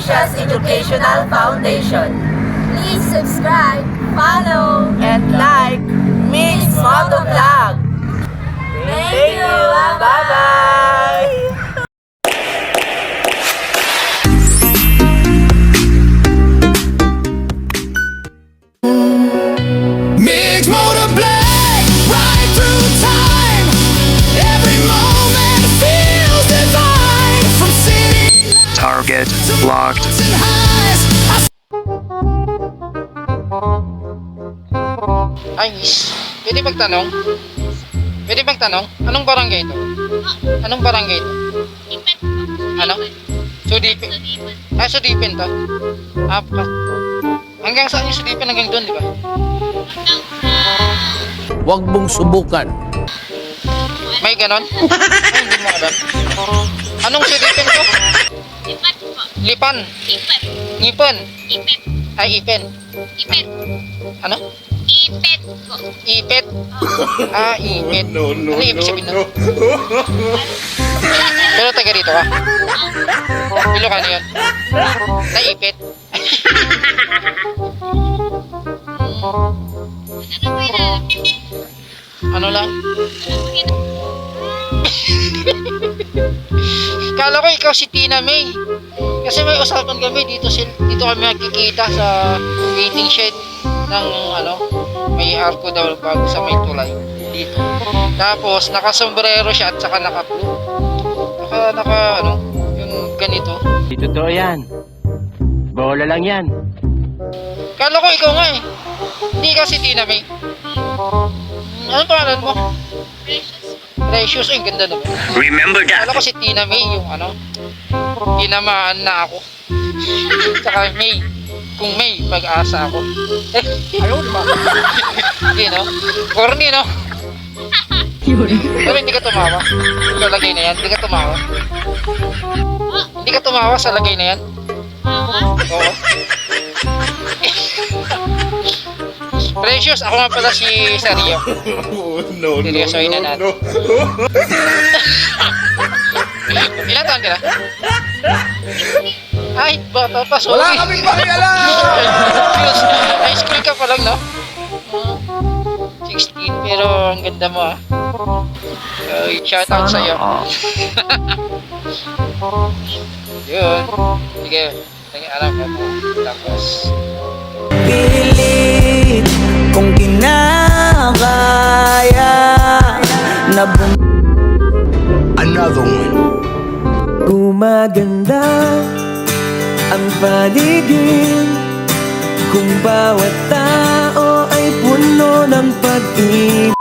Aloysius Educational Foundation. Please subscribe, follow, And like Mix Moto Vlog. Thank you. Bye-bye. Mix Motor Black, right through time. Every moment feels divine. From city Target locked. and highs. Ay, miss. Pwede magtanong? Pwede magtanong? Anong barangay ito? Anong barangay ito? Ano? Sudipin. Ah, Sudipin to? Ah, hanggang saan yung Sudipin? Hanggang doon, di ba? Huwag mong subukan. May ganon? Ay, hindi mo alam. Anong Sudipin to? Lipan. Ngipon. Ay, ipin. Ano? Ipit. Ah, ipit. Ano ibig sabihin nun? Pero taga dito ka? Ilocano yun? Naipit. Ano lang? Kala ko ikaw si Tina May. Kasi may usapan kami dito kami magkikita sa waiting shed ng may arko daw bago sa may tulay dito. Tapos nakasombrero siya at saka naka-blue. Yung ganito. Di totoo yan. Bola lang yan. Kala ko ikaw nga eh. Hindi ka si Tina May. Anong pangalan mo? Precious. Ay, ganda naman. Remember that. Kala ko si Tina May yung tinamaan na ako. Tsaka May. Kung May, pag-asa ako. Ayaw, di ba? Hindi, no? Corny, no? Pero hindi ka tumawa sa lagay na yan. Hindi ka tumawa. Hindi ka tumawa sa lagay na yan. Oo. Precious, ako nga pala si Sergio. Seryosohin na natin. Ilan taon ka na? Ay, bata pa, sorry. Wala kaming pakialam! High school ka pa lang, no? 16, pero ang ganda mo, ah. Shout out sa'yo. Yun. Sige, alam ka mo. Tapos, Pilit kung kinakaya na Another one. gumaganda ang paligid kung bawat tao ay puno ng pag-ibig.